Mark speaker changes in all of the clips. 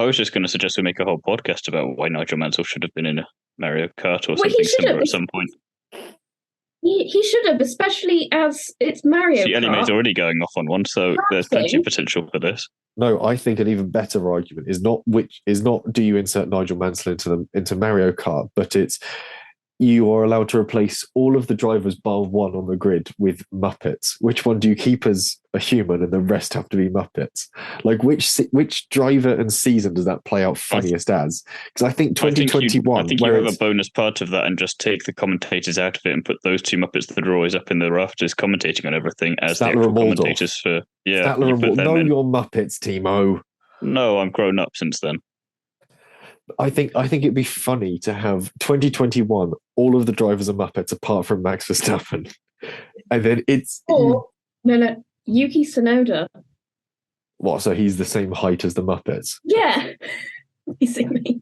Speaker 1: I was just going to suggest we make a whole podcast about why Nigel Mansell should have been in a Mario Kart or
Speaker 2: Well, he
Speaker 1: something
Speaker 2: should
Speaker 1: similar
Speaker 2: have.
Speaker 1: at some point.
Speaker 2: He should have, especially as it's Mario
Speaker 1: See,
Speaker 2: Kart.
Speaker 1: Anime's already going off on one, so there's plenty of potential for this.
Speaker 3: No, I think an even better argument is not do you insert Nigel Mansell into Mario Kart, but it's you are allowed to replace all of the drivers bar one on the grid with Muppets. Which one do you keep as a human and the rest have to be Muppets? Like which driver and season does that play out funniest as? Because I think 2021.
Speaker 1: I think you have a bonus part of that and just take the commentators out of it and put those two Muppets that are always up in the rafters commentating on everything as the actual commentators for
Speaker 3: Know your Muppets, Timo.
Speaker 1: No, I'm grown up since then.
Speaker 3: I think it'd be funny to have 2021, all of the drivers are Muppets apart from Max Verstappen. And then
Speaker 2: No, Yuki Tsunoda.
Speaker 3: What, so he's the same height as the Muppets?
Speaker 2: Yeah, basically.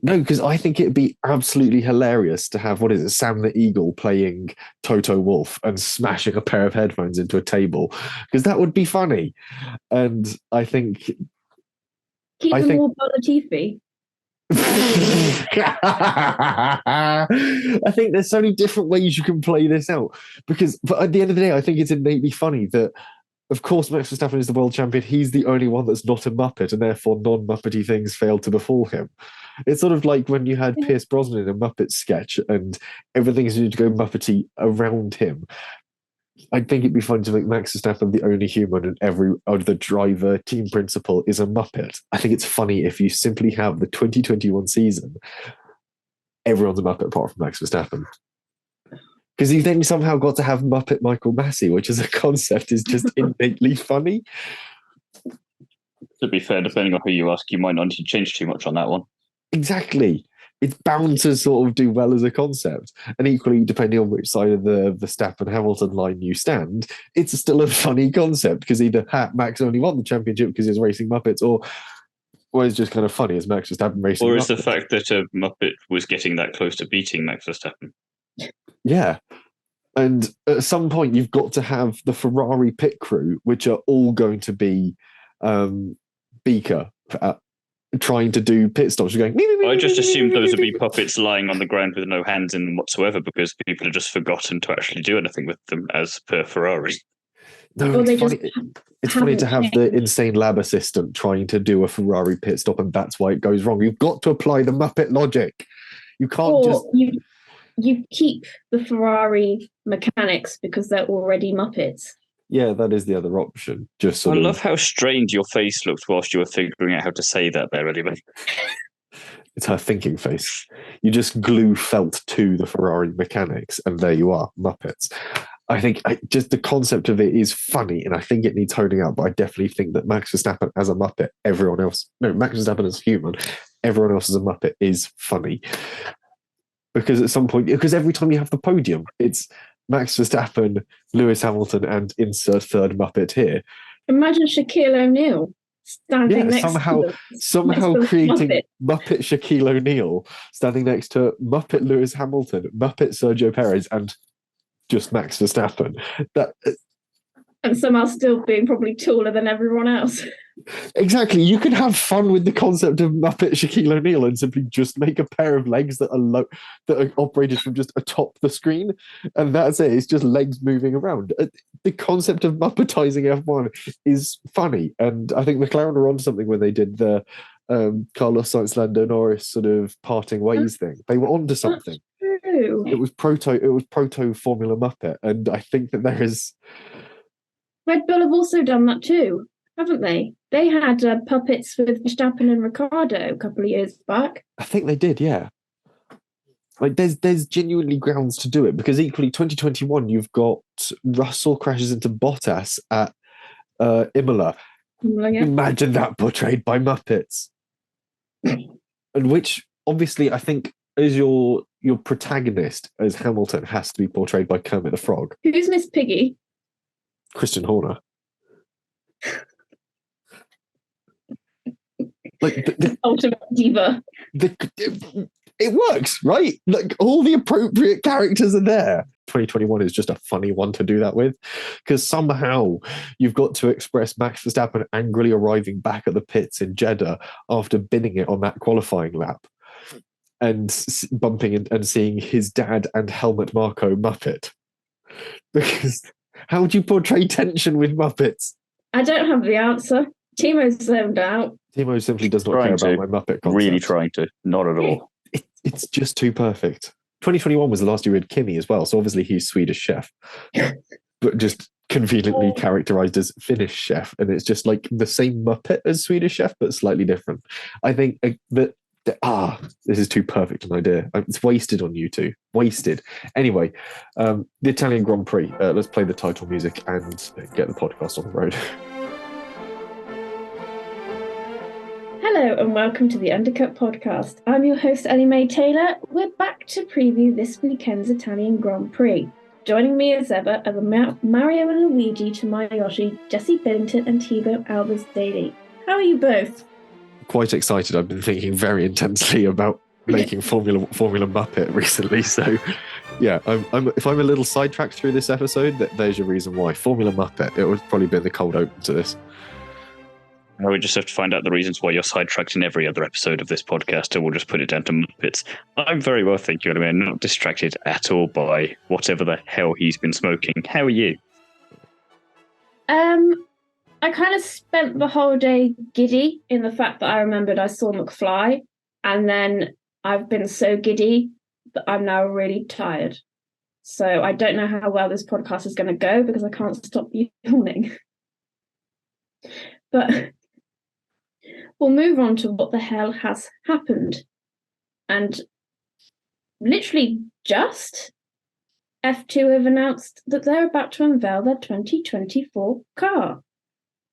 Speaker 3: No, because I think it'd be absolutely hilarious to have, Sam the Eagle playing Toto Wolff and smashing a pair of headphones into a table, because that would be funny. And I think...
Speaker 2: Keep them all by the TV.
Speaker 3: I think there's so many different ways you can play this out, but at the end of the day, I think it's innately funny that, of course, Max Verstappen is the world champion. He's the only one that's not a Muppet, and therefore non-Muppety things fail to befall him. It's sort of like when you had Pierce Brosnan in a Muppet sketch, and everything seemed to go Muppety around him. I think it'd be fun to make Max Verstappen the only human and every other driver, team principal is a Muppet. I think it's funny if you simply have the 2021 season, everyone's a Muppet apart from Max Verstappen. Because you then somehow got to have Muppet Michael Massey, which as a concept is just innately funny.
Speaker 1: To be fair, depending on who you ask, you might not need to change too much on that one.
Speaker 3: Exactly. It's bound to sort of do well as a concept. And equally, depending on which side of the Verstappen-Hamilton line you stand, it's still a funny concept, because either Max only won the championship because he's racing Muppets, or it's just kind of funny as Max Verstappen racing Muppets.
Speaker 1: Or is the fact that a Muppet was getting that close to beating Max Verstappen?
Speaker 3: Yeah. And at some point, you've got to have the Ferrari pit crew, which are all going to be Beaker trying to do pit stops. You're going,
Speaker 1: I just assumed those would be puppets lying on the ground with no hands in them whatsoever, because people have just forgotten to actually do anything with them as per Ferrari.
Speaker 3: No, it's funny to have the insane lab assistant trying to do a Ferrari pit stop, and that's why it goes wrong. You've got to apply the Muppet logic. You can't
Speaker 2: You keep the Ferrari mechanics because they're already Muppets.
Speaker 3: Yeah, that is the other option.
Speaker 1: I love how strained your face looked whilst you were figuring out how to say that there, Ellie.
Speaker 3: It's her thinking face. You just glue felt to the Ferrari mechanics, and there you are, Muppets. I think just the concept of it is funny, and I think it needs honing out, but I definitely think that Max Verstappen as a Muppet, Max Verstappen as a human, everyone else as a Muppet is funny. Because at some point, because every time you have the podium, it's Max Verstappen, Lewis Hamilton, and insert third Muppet here.
Speaker 2: Imagine Shaquille O'Neal standing next
Speaker 3: somehow creating Muppet Shaquille O'Neal standing next to Muppet Lewis Hamilton, Muppet Sergio Perez, and just Max Verstappen.
Speaker 2: And somehow still being probably taller than everyone else.
Speaker 3: Exactly. You can have fun with the concept of Muppet Shaquille O'Neal and simply just make a pair of legs that are operated from just atop the screen, and that's it. It's just legs moving around. The concept of Muppetizing F1 is funny, and I think McLaren were onto something when they did the Carlos Sainz Lando Norris sort of parting ways thing. They were onto something.
Speaker 2: True.
Speaker 3: It was proto Formula Muppet, and I think that there is.
Speaker 2: Red Bull have also done that too, haven't they? They had puppets with Verstappen and Ricciardo a couple of years back.
Speaker 3: I think they did, yeah. Like, there's genuinely grounds to do it, because equally 2021, you've got Russell crashes into Bottas at Imola.
Speaker 2: Yeah.
Speaker 3: Imagine that portrayed by Muppets. And which, obviously, I think as your protagonist as Hamilton has to be portrayed by Kermit the Frog.
Speaker 2: Who's Miss Piggy?
Speaker 3: Christian Horner. Like the
Speaker 2: ultimate diva.
Speaker 3: it works, right? Like all the appropriate characters are there. 2021 is just a funny one to do that with, because somehow you've got to express Max Verstappen angrily arriving back at the pits in Jeddah after binning it on that qualifying lap and bumping and seeing his dad and Helmut Marko Muppet. Because how would you portray tension with Muppets?
Speaker 2: I don't have the answer. Timo's zoned out.
Speaker 3: Timo simply does not care about my Muppet concept.
Speaker 1: Really trying to. Not at all.
Speaker 3: It's just too perfect. 2021 was the last year we had Kimi as well, so obviously he's Swedish chef, but just conveniently characterized as Finnish chef, and it's just like the same Muppet as Swedish chef, but slightly different. I think that this is too perfect an idea. It's wasted on you two. Wasted. Anyway, the Italian Grand Prix. Let's play the title music and get the podcast on the road.
Speaker 2: Hello and welcome to the Undercut Podcast. I'm your host, Ellie Mae Taylor. We're back to preview this weekend's Italian Grand Prix. Joining me as ever are the Mario and Luigi to my Yoshi, Jesse Billington and Thibaut Albers Daly. How are you both?
Speaker 3: Quite excited. I've been thinking very intensely about making Formula Muppet recently. So, yeah, if I'm a little sidetracked through this episode, there's your reason why. Formula Muppet. It would probably be the cold open to this.
Speaker 1: I would just have to find out the reasons why you're sidetracked in every other episode of this podcast, and we'll just put it down to Muppets. I'm very well, thank you. I'm not distracted at all by whatever the hell he's been smoking. How are you?
Speaker 2: I kind of spent the whole day giddy in the fact that I remembered I saw McFly, and then I've been so giddy that I'm now really tired. So I don't know how well this podcast is going to go because I can't stop yawning. But we'll move on to what the hell has happened. And literally just F2 have announced that they're about to unveil their 2024 car.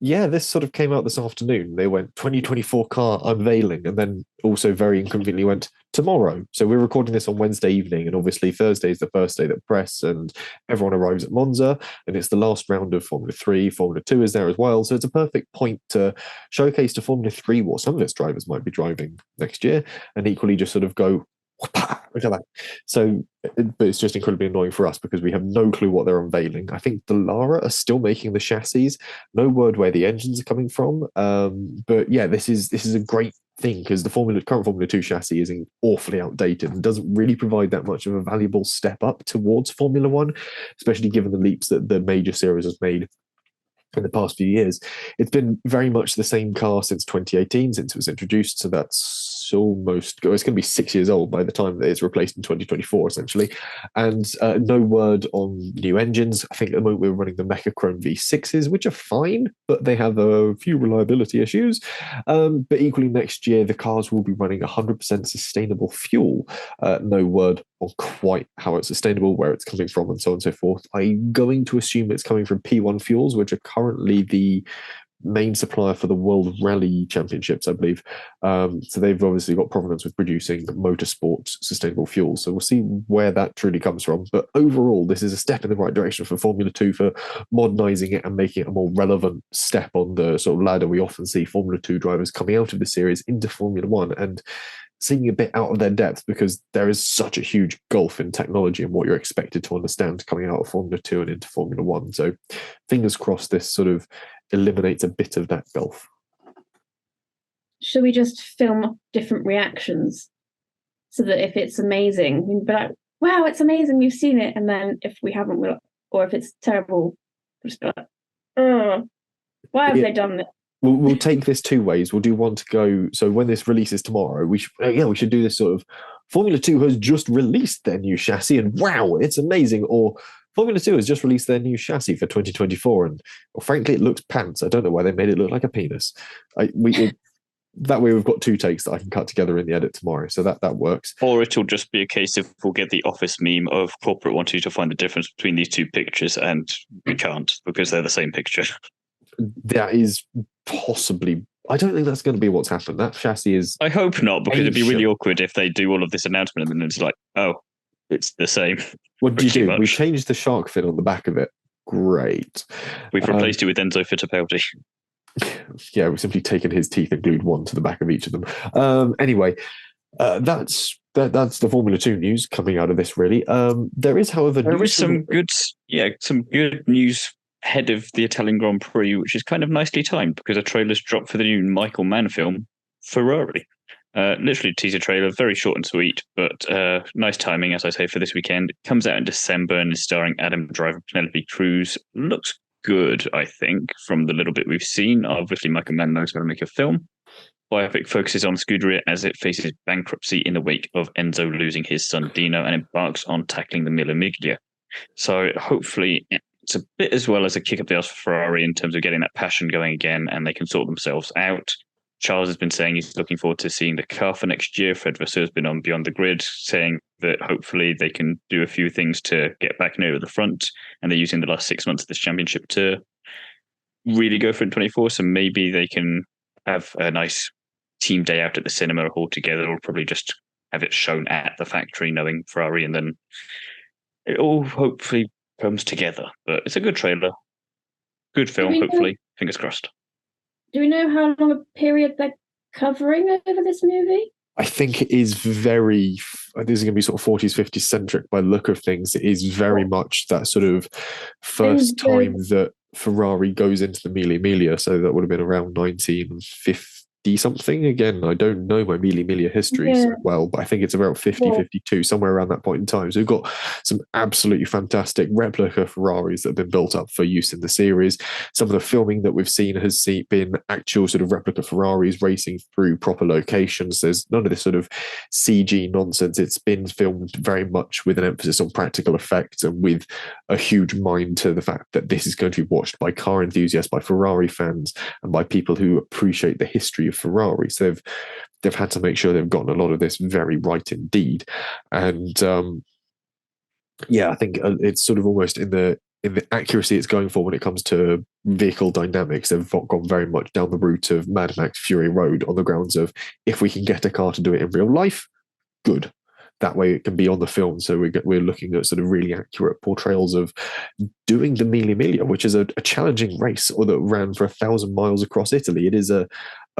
Speaker 3: Yeah, this sort of came out this afternoon. They went 2024 car unveiling, and then also very inconveniently went tomorrow. So we're recording this on Wednesday evening, and obviously Thursday is the first day that press and everyone arrives at Monza, and it's the last round of Formula 3. Formula 2 is there as well. So it's a perfect point to showcase to Formula 3 what some of its drivers might be driving next year, and equally just sort of go, look at that. So, but it's just incredibly annoying for us because we have no clue what they're unveiling. I think Dallara are still making the chassis. No word where the engines are coming from. But yeah, this is a great thing because the current Formula 2 chassis is awfully outdated and doesn't really provide that much of a valuable step up towards Formula 1, especially given the leaps that the major series has made in the past few years. It's been very much the same car since 2018, since it was introduced. So that's it's going to be 6 years old by the time that it's replaced in 2024, essentially. And no word on new engines. I think at the moment we're running the Mechachrome V6s, which are fine, but they have a few reliability issues. But equally next year, the cars will be running 100% sustainable fuel. No word on quite how it's sustainable, where it's coming from, and so on and so forth. I'm going to assume it's coming from P1 Fuels, which are currently the main supplier for the World Rally Championships, I believe. So they've obviously got provenance with producing motorsport sustainable fuel. So we'll see where that truly comes from. But overall, this is a step in the right direction for Formula 2 for modernising it and making it a more relevant step on the sort of ladder we often see Formula 2 drivers coming out of the series into Formula 1 and seeming a bit out of their depth because there is such a huge gulf in technology and what you're expected to understand coming out of Formula 2 and into Formula 1. So fingers crossed this sort of eliminates a bit of that gulf.
Speaker 2: Should we just film different reactions so that if it's amazing, we'd be like, wow, it's amazing, we've seen it. And then if we haven't, or if it's terrible, we'll just be like, oh, why have they done this?
Speaker 3: We'll take this two ways. We'll do one to go. So when this releases tomorrow, we should do this sort of Formula 2 has just released their new chassis and wow, it's amazing. Or Formula 2 has just released their new chassis for 2024 and frankly, it looks pants. I don't know why they made it look like a penis. That way we've got two takes that I can cut together in the edit tomorrow. So that works.
Speaker 1: Or it'll just be a case of we'll get the office meme of corporate wanting to find the difference between these two pictures and we can't because they're the same picture.
Speaker 3: That is possibly... I don't think that's going to be what's happened. That chassis is...
Speaker 1: I hope not, because it'd be really awkward if they do all of this announcement and then it's like, oh, it's the same.
Speaker 3: What do you do? We changed the shark fin on the back of it. Great.
Speaker 1: We've replaced it with Enzo Fittipaldi.
Speaker 3: Yeah, we've simply taken his teeth and glued one to the back of each of them. Anyway, that's that's the Formula 2 news coming out of this, really. There is, however,
Speaker 1: There is some good news ahead of the Italian Grand Prix, which is kind of nicely timed because a trailer's dropped for the new Michael Mann film, Ferrari. Literally a teaser trailer, very short and sweet, but nice timing, as I say, for this weekend. It comes out in December and is starring Adam Driver, Penelope Cruz. Looks good, I think, from the little bit we've seen. Obviously, Michael Mann knows how to make a film. Biopic focuses on Scuderia as it faces bankruptcy in the wake of Enzo losing his son Dino and embarks on tackling the Mille Miglia. So hopefully it's a bit as well as a kick up the arse for Ferrari in terms of getting that passion going again and they can sort themselves out. Charles has been saying he's looking forward to seeing the car for next year. Fred Vasseur has been on Beyond the Grid saying that hopefully they can do a few things to get back near the front and they're using the last 6 months of this championship to really go for it in 24. So maybe they can have a nice team day out at the cinema all together, or probably just have it shown at the factory, knowing Ferrari, and then it all hopefully comes together. But it's a good trailer, good film, hopefully. Fingers crossed.
Speaker 2: Do we know how long a period they're covering over this movie?
Speaker 3: I think it is very, this is going to be sort of 40s, 50s centric by the look of things. It is very much that sort of first time that Ferrari goes into the Mille Miglia. So that would have been around 1950 something. Again, I don't know my Mille Miglia history so well, but I think it's about 50, 52, somewhere around that point in time. So we've got some absolutely fantastic replica Ferraris that have been built up for use in the series. Some of the filming that we've seen has been actual sort of replica Ferraris racing through proper locations. There's none of this sort of CG nonsense. It's been filmed very much with an emphasis on practical effects and with a huge mind to the fact that this is going to be watched by car enthusiasts, by Ferrari fans, and by people who appreciate the history of Ferrari. So they've had to make sure they've gotten a lot of this very right indeed. And I think it's sort of almost in the accuracy it's going for when it comes to vehicle dynamics. They've gone very much down the route of Mad Max Fury Road on the grounds of if we can get a car to do it in real life, good. That way it can be on the film. So we're looking at sort of really accurate portrayals of doing the Mille Miglia, which is a challenging race, or that ran for 1,000 miles across Italy. It is a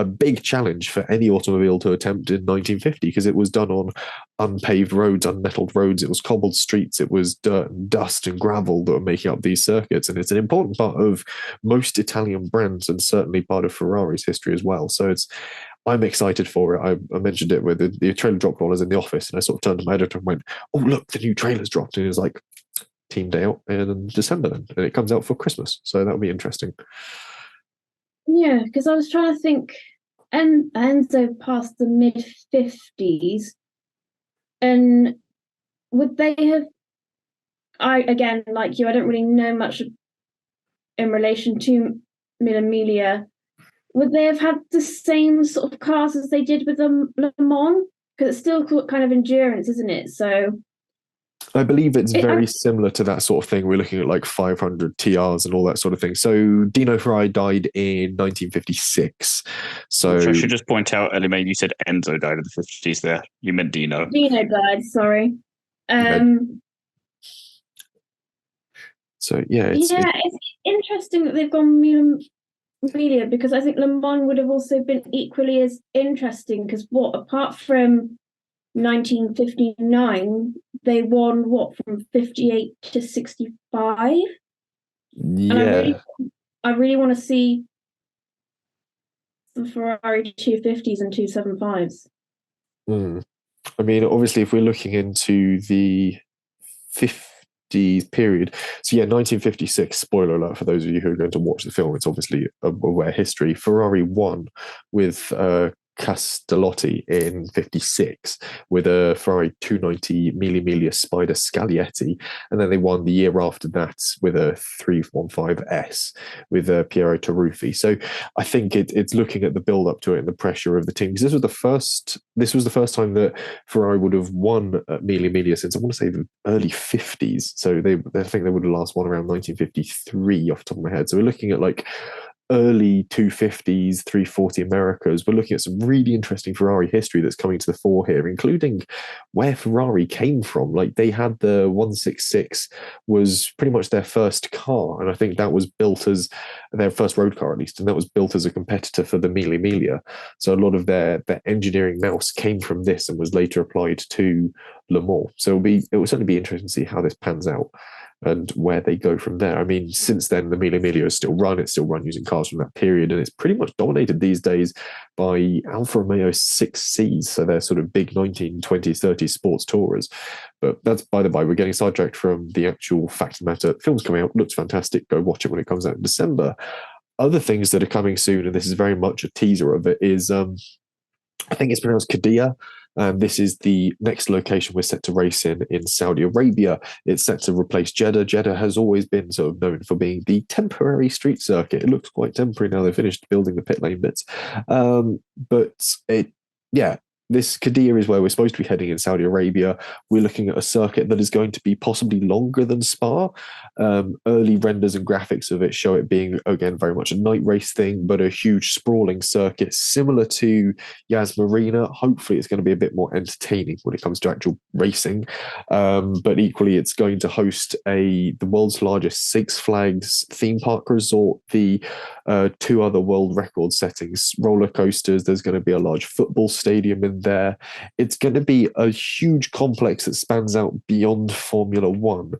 Speaker 3: big challenge for any automobile to attempt in 1950 because it was done on unpaved roads, unmetalled roads. It was cobbled streets. It was dirt and dust and gravel that were making up these circuits. And it's an important part of most Italian brands and certainly part of Ferrari's history as well. So I'm excited for it. I mentioned it with the trailer dropped while I was in the office, and I sort of turned to my editor and went, "Oh, look, the new trailer's dropped." And he was like, "Team day out in December then." And it comes out for Christmas. So that'll be interesting.
Speaker 2: Yeah, because I was trying to think, and Enzo passed the mid-50s, and would they have, again, like you, I don't really know much in relation to Mille Miglia. Would they have had the same sort of cars as they did with the Le Mans? Because it's still kind of endurance, isn't it? So
Speaker 3: I believe it's very similar to that sort of thing. We're looking at like 500 TRs and all that sort of thing. So Dino Ferrari died in 1956. So
Speaker 1: I should just point out, Ellie Mae, you said Enzo died in the 50s there. You meant Dino.
Speaker 2: Dino died, sorry.
Speaker 3: So yeah. It's
Speaker 2: interesting that they've gone Mille Miglia, because I think Le Mans would have also been equally as interesting, because apart from 1959, they won from 58 to 65.
Speaker 3: Yeah.
Speaker 2: And I really want to see the Ferrari 250s and 275s.
Speaker 3: I mean, obviously, if we're looking into the 50s period, so 1956, spoiler alert for those of you who are going to watch the film, it's obviously aware history. Ferrari won with Castellotti in 56 with a Ferrari 290 Mille Miglia Spider Scaglietti, and then they won the year after that with a 315S with Piero Taruffi. So I think it's looking at the build up to it and the pressure of the team, because this was the first time that Ferrari would have won at Mille Miglia since, I want to say, the early 50s. So I think they would have last won around 1953 off the top of my head. So we're looking at like early 250s, 340 Americas. We're looking at some really interesting Ferrari history that's coming to the fore here, including where Ferrari came from. Like, they had the 166 was pretty much their first car, and I think that was built as their first road car, at least, and that was built as a competitor for the Mille Miglia. So a lot of their engineering nous came from this and was later applied to Le Mans. So it will certainly be interesting to see how this pans out and where they go from there. I mean, since then, the Mille Miglia is still run. It's still run using cars from that period, and it's pretty much dominated these days by Alfa Romeo 6Cs, so they're sort of big 1920s, 30s sports tourers. But that's by the by. We're getting sidetracked from the actual fact of the matter. Film's coming out, looks fantastic. Go watch it when it comes out in December. Other things that are coming soon, and this is very much a teaser of it, is I think it's pronounced Qiddya. This is the next location we're set to race in Saudi Arabia. It's set to replace Jeddah. Jeddah has always been sort of known for being the temporary street circuit. It looks quite temporary now. They've finished building the pit lane bits. This Qiddya is where we're supposed to be heading in Saudi Arabia. We're looking at a circuit that is going to be possibly longer than Spa. Early renders and graphics of it show it being, again, very much a night race thing, but a huge sprawling circuit similar to Yas Marina. Hopefully it's going to be a bit more entertaining when it comes to actual racing. But equally, it's going to host the world's largest Six Flags theme park resort, the two other world record settings, roller coasters. There's going to be a large football stadium in there. It's going to be a huge complex that spans out beyond Formula One.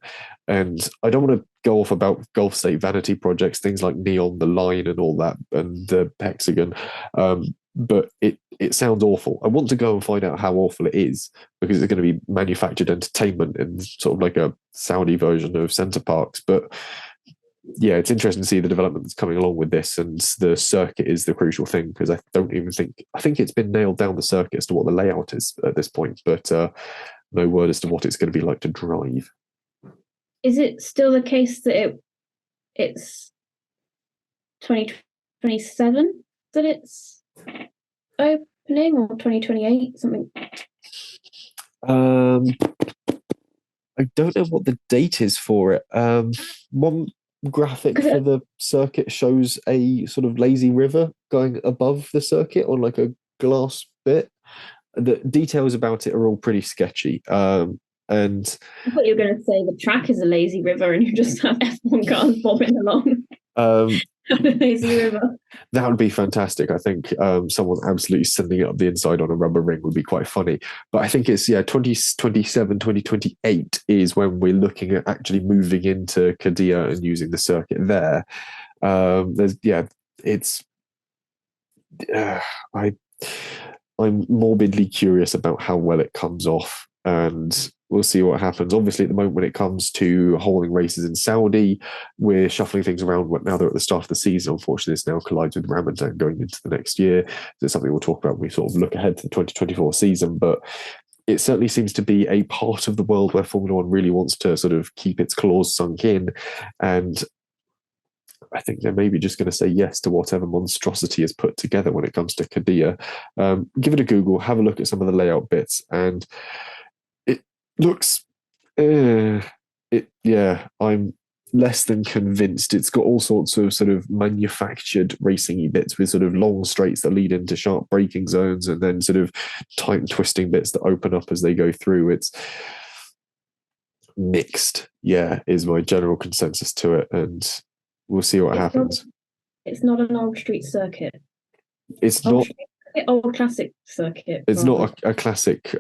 Speaker 3: And I don't want to go off about Gulf State vanity projects, things like Neon, the Line, and all that, and the Hexagon. But it sounds awful. I want to go and find out how awful it is, because it's going to be manufactured entertainment in sort of like a Saudi version of Center Parks. But yeah, it's interesting to see the development that's coming along with this, and the circuit is the crucial thing, because I think it's been nailed down, the circuit, as to what the layout is at this point, but no word as to what it's going to be like to drive.
Speaker 2: Is it still the case that it's 2027 that it's opening, or 2028, something?
Speaker 3: I don't know what the date is for it. One graphic for the circuit shows a sort of lazy river going above the circuit on like a glass bit. The details about it are all pretty sketchy. And
Speaker 2: I thought you were going to say the track is a lazy river and you just have F1 cars bobbing along. The lazy river.
Speaker 3: That would be fantastic. I think someone absolutely sending it up the inside on a rubber ring would be quite funny. But I think it's 2027, 2028 is when we're looking at actually moving into Qiddya and using the circuit there. I'm morbidly curious about how well it comes off, and we'll see what happens. Obviously, at the moment, when it comes to holding races in Saudi, we're shuffling things around. Now they're at the start of the season. Unfortunately, this now collides with Ramadan going into the next year. It's something we'll talk about when we sort of look ahead to the 2024 season. But it certainly seems to be a part of the world where Formula One really wants to sort of keep its claws sunk in. And I think they're maybe just going to say yes to whatever monstrosity is put together when it comes to Qiddya. Give it a Google, have a look at some of the layout bits, and it looks, I'm less than convinced. It's got all sorts of sort of manufactured racing-y bits with sort of long straights that lead into sharp braking zones, and then sort of tight and twisting bits that open up as they go through. It's mixed, is my general consensus to it, and we'll see what happens.
Speaker 2: It's not an old street circuit.
Speaker 3: It's not
Speaker 2: old classic circuit.
Speaker 3: It's not a classic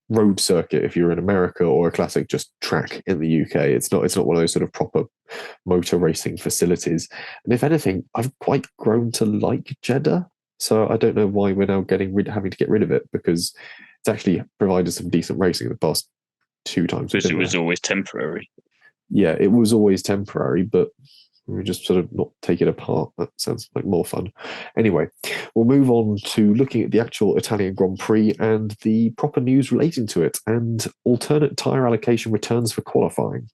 Speaker 3: road circuit if you're in America, or a classic just track in the UK. It's not one of those sort of proper motor racing facilities. And if anything, I've quite grown to like Jeddah. So I don't know why we're now having to get rid of it, because it's actually provided some decent racing in the past 2 times.
Speaker 1: Because it was always temporary.
Speaker 3: Yeah, it was always temporary, but we just sort of not take it apart. That sounds like more fun. Anyway, we'll move on to looking at the actual Italian Grand Prix and the proper news relating to it, and alternate tyre allocation returns for qualifying.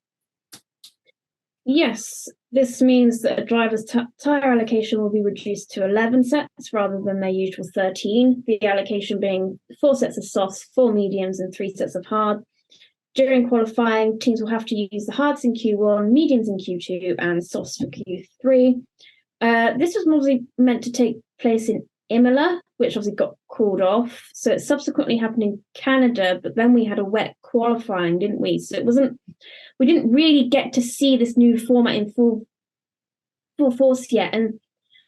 Speaker 2: Yes, this means that a driver's tyre allocation will be reduced to 11 sets rather than their usual 13, the allocation being 4 sets of softs, 4 mediums and 3 sets of hard. During qualifying, teams will have to use the hards in Q1, mediums in Q2, and softs for Q3. This was mostly meant to take place in Imola, which obviously got called off. So it subsequently happened in Canada, but then we had a wet qualifying, didn't we? So we didn't really get to see this new format in full force yet. And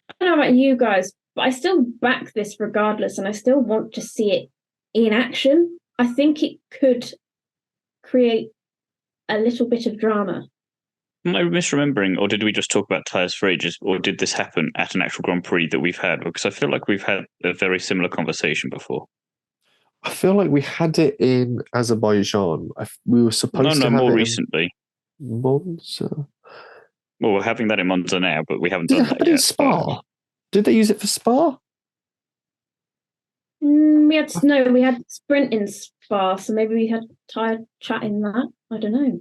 Speaker 2: I don't know about you guys, but I still back this regardless, and I still want to see it in action. I think it could create a little bit of drama.
Speaker 1: Am I misremembering, or did we just talk about tyres for ages, or did this happen at an actual Grand Prix that we've had? Because I feel like we've had a very similar conversation before.
Speaker 3: I feel like we had it in Azerbaijan. We were supposed to have
Speaker 1: more
Speaker 3: it
Speaker 1: recently.
Speaker 3: In Monza.
Speaker 1: Well, we're having that in Monza now, but we haven't
Speaker 3: Did
Speaker 1: done
Speaker 3: it
Speaker 1: that
Speaker 3: happen
Speaker 1: yet.
Speaker 3: in Spa? Did they use it for Spa?
Speaker 2: We had sprint in Spa, so maybe we had tyre chat in that. I don't know.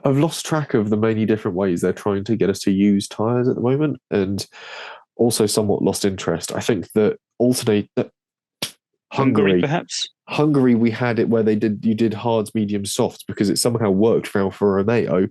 Speaker 3: I've lost track of the many different ways they're trying to get us to use tyres at the moment, and also somewhat lost interest. I think that Hungary,
Speaker 1: perhaps.
Speaker 3: Hungary, we had it where you did hards, mediums, softs because it somehow worked for Alfa Romeo,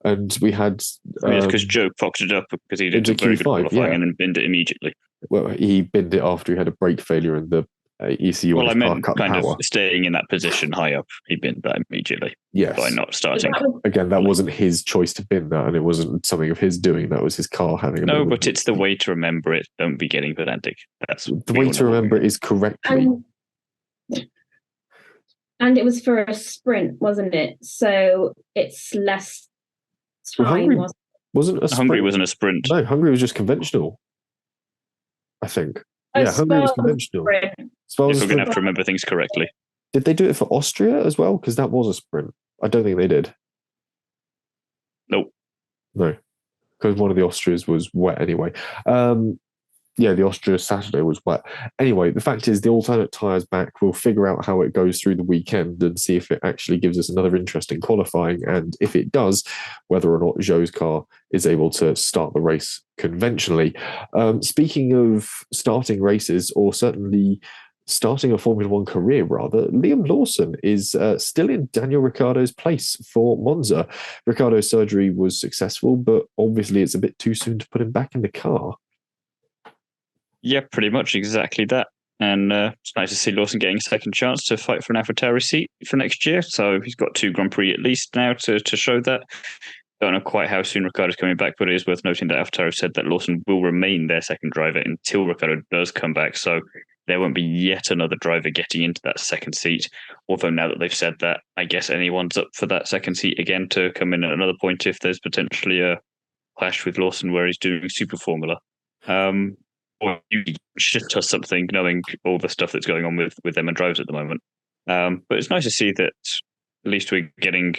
Speaker 3: and we had.
Speaker 1: Because Joe fucked it up because he did a very good qualifying and then binned it immediately.
Speaker 3: Well, he binned it after he had a brake failure in the ECU.
Speaker 1: Well, I meant kind of staying in that position high up. He binned that immediately.
Speaker 3: Yes.
Speaker 1: By not starting.
Speaker 3: Again, that wasn't his choice to bin that, and it wasn't something of his doing. That was his car having a
Speaker 1: No, but it's the way to remember it. Don't be getting pedantic. That's
Speaker 3: the way to remember it is correctly.
Speaker 2: And it was for a sprint, wasn't it? So it's less time.
Speaker 1: Hungary wasn't a sprint.
Speaker 3: No, Hungary was just conventional, I think. Hungary was conventional.
Speaker 1: If we're going to have to remember things correctly.
Speaker 3: Did they do it for Austria as well? Because that was a sprint. I don't think they did.
Speaker 1: Nope.
Speaker 3: No, because one of the Austrias was wet anyway. The Austria Saturday was wet. Anyway, the fact is the alternate tyres back. We'll figure out how it goes through the weekend and see if it actually gives us another interesting qualifying. And if it does, whether or not Zhou's car is able to start the race conventionally. Speaking of starting races, or certainly starting a Formula One career, rather, Liam Lawson is still in Daniel Ricciardo's place for Monza. Ricciardo's surgery was successful, but obviously it's a bit too soon to put him back in the car.
Speaker 1: Yeah, pretty much exactly that. And it's nice to see Lawson getting a second chance to fight for an AlphaTauri seat for next year. So he's got 2 Grand Prix at least now to show that. Don't know quite how soon Ricciardo's coming back, but it is worth noting that AlphaTauri said that Lawson will remain their second driver until Ricciardo does come back. So there won't be yet another driver getting into that second seat. Although now that they've said that, I guess anyone's up for that second seat again to come in at another point if there's potentially a clash with Lawson where he's doing Super Formula. Or you shit us something, knowing all the stuff that's going on with them and drives at the moment. But it's nice to see that at least we're getting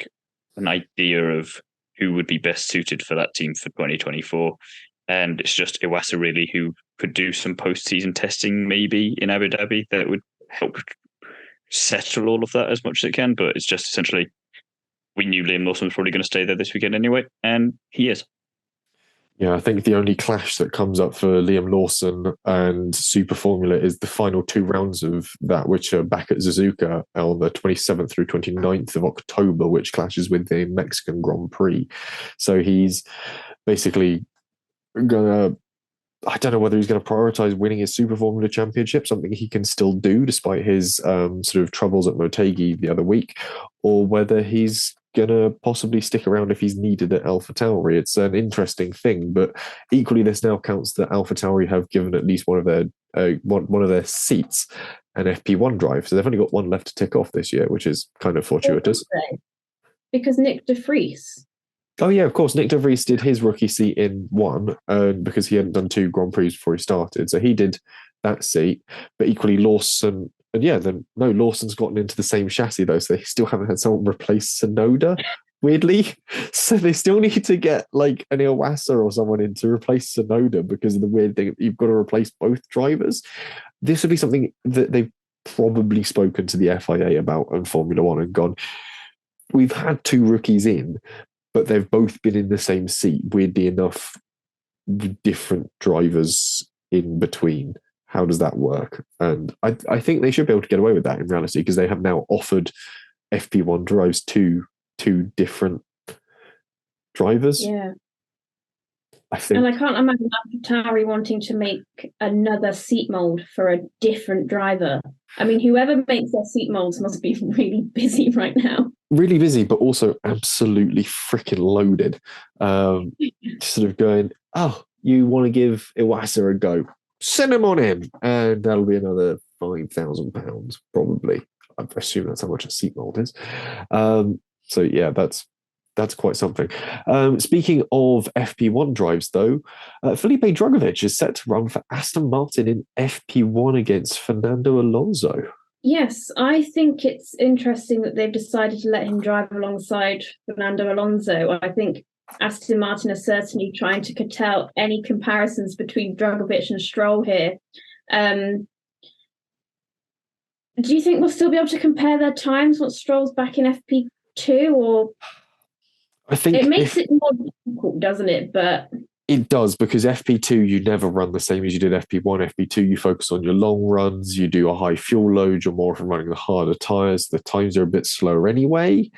Speaker 1: an idea of who would be best suited for that team for 2024. And it's just Iwasa really who could do some post-season testing maybe in Abu Dhabi that would help settle all of that as much as it can. But it's just essentially, we knew Liam Lawson was probably going to stay there this weekend anyway, and he is.
Speaker 3: Yeah, I think the only clash that comes up for Liam Lawson and Super Formula is the final 2 rounds of that, which are back at Suzuka on the 27th through 29th of October, which clashes with the Mexican Grand Prix. So he's basically going to, I don't know whether he's going to prioritize winning his Super Formula Championship, something he can still do despite his sort of troubles at Motegi the other week, or whether he's going to possibly stick around if he's needed at AlphaTauri. It's an interesting thing, but equally this now counts that AlphaTauri have given at least one of their seats an FP1 drive, so they've only got one left to tick off this year, which is kind of fortuitous.
Speaker 2: Because Nick de Vries.
Speaker 3: Oh yeah, of course. Nick de Vries did his rookie seat in one because he hadn't done 2 Grand Prix before he started, so he did that seat. But equally, Lawson. And Lawson's gotten into the same chassis though, so they still haven't had someone replace Sonoda, weirdly. So they still need to get like an Iwasa or someone in to replace Sonoda because of the weird thing you've got to replace both drivers. This would be something that they've probably spoken to the FIA about on Formula One and gone, we've had 2 rookies in, but they've both been in the same seat, weirdly enough, different drivers in between. How does that work? And I think they should be able to get away with that in reality because they have now offered FP1 drives to 2 different drivers.
Speaker 2: Yeah.
Speaker 3: I think.
Speaker 2: And I can't imagine AlphaTauri wanting to make another seat mold for a different driver. I mean, whoever makes their seat molds must be really busy right now.
Speaker 3: Really busy, but also absolutely freaking loaded. Sort of going, oh, you want to give Iwasa a go? Send him on in, and that'll be another £5,000 probably. I assume that's how much a seat mold is. So yeah, that's quite something. Speaking of FP1 drives, though, Felipe Drugovich is set to run for Aston Martin in FP1 against Fernando Alonso.
Speaker 2: Yes, I think it's interesting that they've decided to let him drive alongside Fernando Alonso. I think Aston Martin are certainly trying to curtail any comparisons between Drugovich and Stroll here. Do you think we'll still be able to compare their times once Stroll's back in FP2, or
Speaker 3: I think
Speaker 2: it makes it more difficult, doesn't it? But
Speaker 3: it does, because FP2 you never run the same as you did FP1. FP2 you focus on your long runs, you do a high fuel load, you're more from running the harder tyres. The times are a bit slower anyway,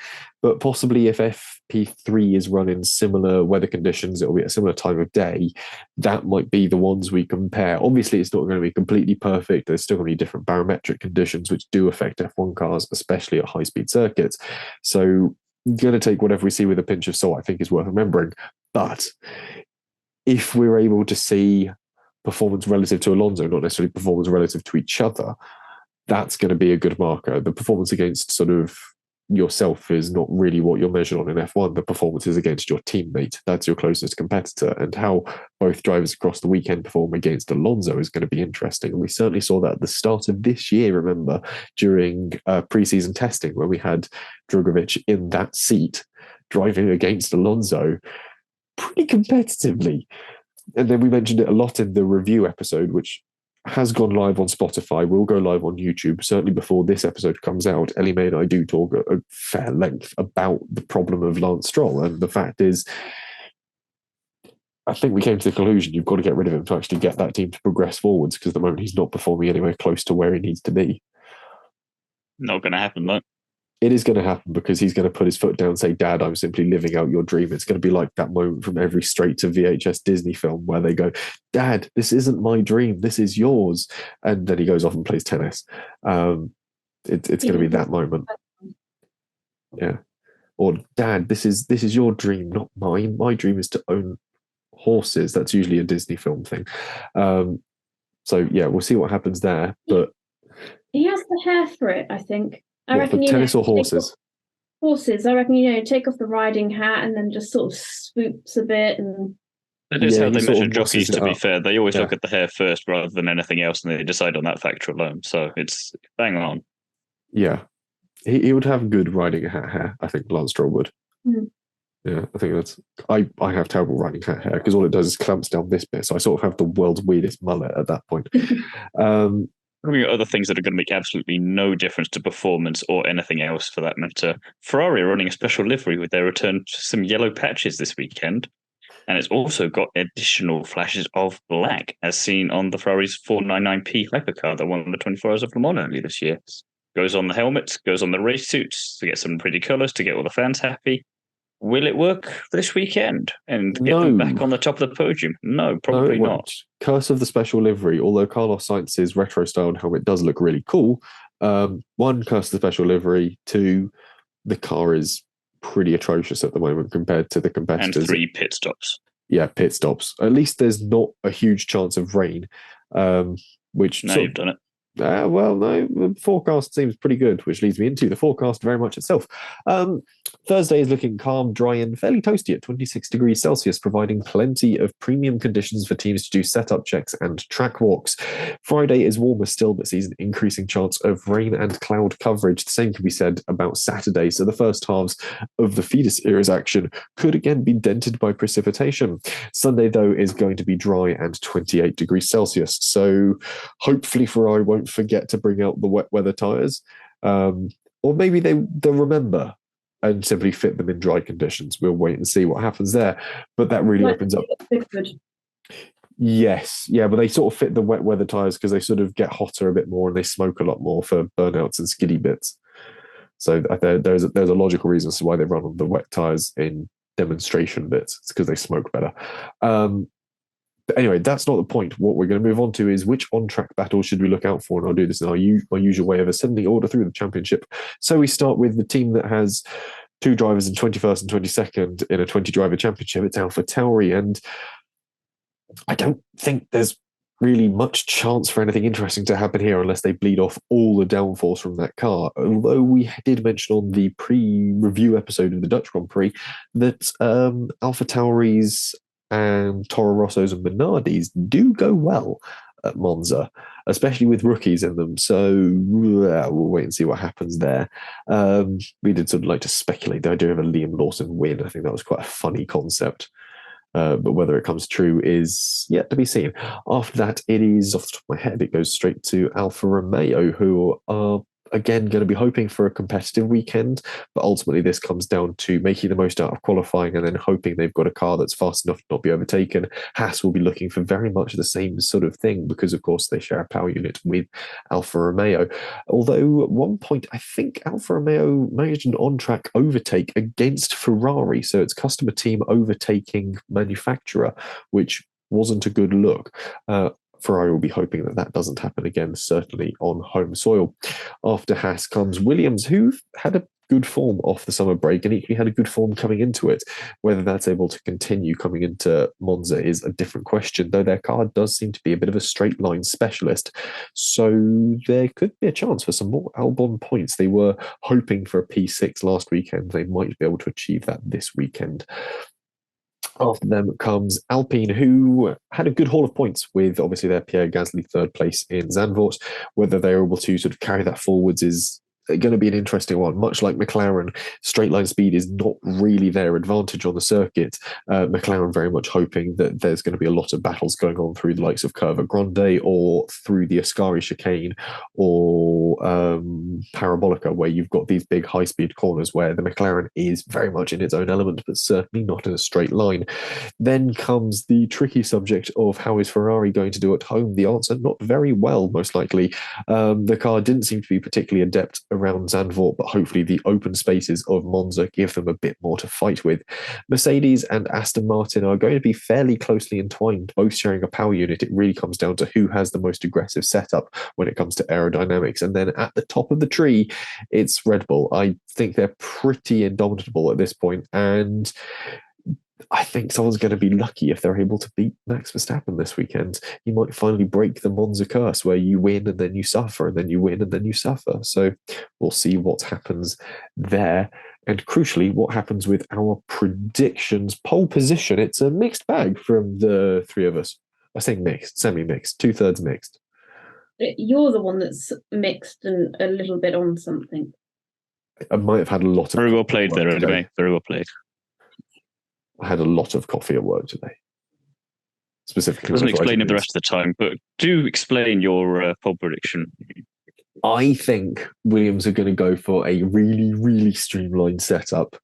Speaker 3: but possibly if FP3 is run in similar weather conditions, it'll be at a similar time of day. That might be the ones we compare. Obviously, it's not going to be completely perfect. There's still going to be different barometric conditions which do affect F1 cars, especially at high-speed circuits. So going to take whatever we see with a pinch of salt, I think is worth remembering. But if we're able to see performance relative to Alonso, not necessarily performance relative to each other, that's going to be a good marker. The performance against sort of yourself is not really what you're measured on in F1. The performance is against your teammate. That's your closest competitor. And how both drivers across the weekend perform against Alonso is going to be interesting. And we certainly saw that at the start of this year, remember, during pre-season testing, where we had Drugovich in that seat driving against Alonso pretty competitively. And then we mentioned it a lot in the review episode, which has gone live on Spotify, will go live on YouTube. Certainly before this episode comes out, Ellie May and I do talk at a fair length about the problem of Lance Stroll. And the fact is, I think we came to the conclusion you've got to get rid of him to actually get that team to progress forwards, because at the moment he's not performing anywhere close to where he needs to be.
Speaker 1: Not going to happen, though.
Speaker 3: It is going to happen, because he's going to put his foot down and say, Dad, I'm simply living out your dream. It's going to be like that moment from every straight to VHS Disney film where they go, Dad, this isn't my dream. This is yours. And then he goes off and plays tennis. It's going to be that moment. Yeah. Or, Dad, this is your dream, not mine. My dream is to own horses. That's usually a Disney film thing. So, yeah, we'll see what happens there. But
Speaker 2: he has the hair for it, I think. I reckon,
Speaker 3: tennis or horses?
Speaker 2: Horses. I reckon, take off the riding hat and then just sort of swoops a bit. And
Speaker 1: that is how they measure jockeys, to be fair. They always look at the hair first rather than anything else, and they decide on that factor alone. So it's bang on.
Speaker 3: Yeah. He would have good riding hat hair, I think Lance Stroll would.
Speaker 2: Mm.
Speaker 3: Yeah, I think that's... I have terrible riding hat hair, because all it does is clamps down this bit, so I sort of have the world's weirdest mullet at that point.
Speaker 1: Other things that are going to make absolutely no difference to performance or anything else for that matter. Ferrari are running a special livery with their return to some yellow patches this weekend. And it's also got additional flashes of black, as seen on the Ferrari's 499P hypercar that won the 24 Hours of Le Mans earlier this year. Goes on the helmets, goes on the race suits to get some pretty colours, to get all the fans happy. Will it work this weekend and get them back on the top of the podium? No, probably not.
Speaker 3: Curse of the special livery, although Carlos Sainz's retro-styled helmet does look really cool. One, curse of the special livery. Two, the car is pretty atrocious at the moment compared to the competitors.
Speaker 1: And 3 pit stops.
Speaker 3: Yeah, pit stops. At least there's not a huge chance of rain, which...
Speaker 1: Now you've done it.
Speaker 3: Well, no, the forecast seems pretty good, which leads me into the forecast very much itself. Thursday is looking calm, dry, and fairly toasty at 26 degrees Celsius, providing plenty of premium conditions for teams to do setup checks and track walks. Friday is warmer still, but sees an increasing chance of rain and cloud coverage. The same can be said about Saturday, so the first halves of the feeder series action could again be dented by precipitation. Sunday, though, is going to be dry and 28 degrees Celsius, so hopefully Ferrari won't forget to bring out the wet weather tyres, or maybe they'll remember and simply fit them in dry conditions. We'll wait and see what happens there, but that really opens up. Yes, yeah, but they sort of fit the wet weather tyres because they sort of get hotter a bit more and they smoke a lot more for burnouts and skiddy bits. So there's a logical reason as to why they run on the wet tyres in demonstration bits. It's because they smoke better. But anyway, that's not the point. What we're going to move on to is which on-track battles should we look out for, and I'll do this in my usual way of ascending order through the championship. So we start with the team that has 2 drivers in 21st and 22nd in a 20-driver championship. It's Alpha Tauri, and I don't think there's really much chance for anything interesting to happen here unless they bleed off all the downforce from that car. Although we did mention on the pre-review episode of the Dutch Grand Prix that Alpha Tauri's and Toro Rosso's and Minardi's do go well at Monza, especially with rookies in them. So we'll wait and see what happens there. We did sort of like to speculate the idea of a Liam Lawson win. I think that was quite a funny concept. But whether it comes true is yet to be seen. After that, it is, off the top of my head, it goes straight to Alfa Romeo, who are again going to be hoping for a competitive weekend, but ultimately this comes down to making the most out of qualifying and then hoping they've got a car that's fast enough to not be overtaken. Haas will be looking for very much the same sort of thing because, of course, they share a power unit with Alfa Romeo. Although at one point, I think Alfa Romeo managed an on-track overtake against Ferrari, so it's customer team overtaking manufacturer, which wasn't a good look. Ferrari will be hoping that that doesn't happen again, certainly on home soil. After Haas comes Williams, who had a good form off the summer break and equally had a good form coming into it. Whether that's able to continue coming into Monza is a different question, though their car does seem to be a bit of a straight line specialist. So there could be a chance for some more Albon points. They were hoping for a P6 last weekend. They might be able to achieve that this weekend. After them comes Alpine, who had a good haul of points with obviously their Pierre Gasly third place in Zandvoort. Whether they're able to sort of carry that forwards is going to be an interesting one. Much like McLaren, straight line speed is not really their advantage on the circuit. McLaren very much hoping that there's going to be a lot of battles going on through the likes of Curva Grande or through the Ascari chicane or Parabolica, where you've got these big high speed corners where the McLaren is very much in its own element, but certainly not in a straight line. Then comes the tricky subject of how is Ferrari going to do at home? The answer, not very well, most likely. The car didn't seem to be particularly adept around Zandvoort, but hopefully the open spaces of Monza give them a bit more to fight with. Mercedes and Aston Martin are going to be fairly closely entwined, both sharing a power unit. It really comes down to who has the most aggressive setup when it comes to aerodynamics. And then at the top of the tree, it's Red Bull. I think they're pretty indomitable at this point, and I think someone's going to be lucky if they're able to beat Max Verstappen this weekend. You might finally break the Monza curse where you win and then you suffer and then you win and then you suffer. So we'll see what happens there. And crucially, what happens with our predictions. Pole position, it's a mixed bag from the three of us. I say mixed, semi-mixed, 2/3 mixed.
Speaker 2: You're the one that's mixed and a little bit on something.
Speaker 3: I might have had a lot of...
Speaker 1: Very well played there, anyway. Very well played.
Speaker 3: I had a lot of coffee at work today. Specifically,
Speaker 1: doesn't explain it the rest of the time, but do explain your pole prediction.
Speaker 3: I think Williams are going to go for a really, really streamlined setup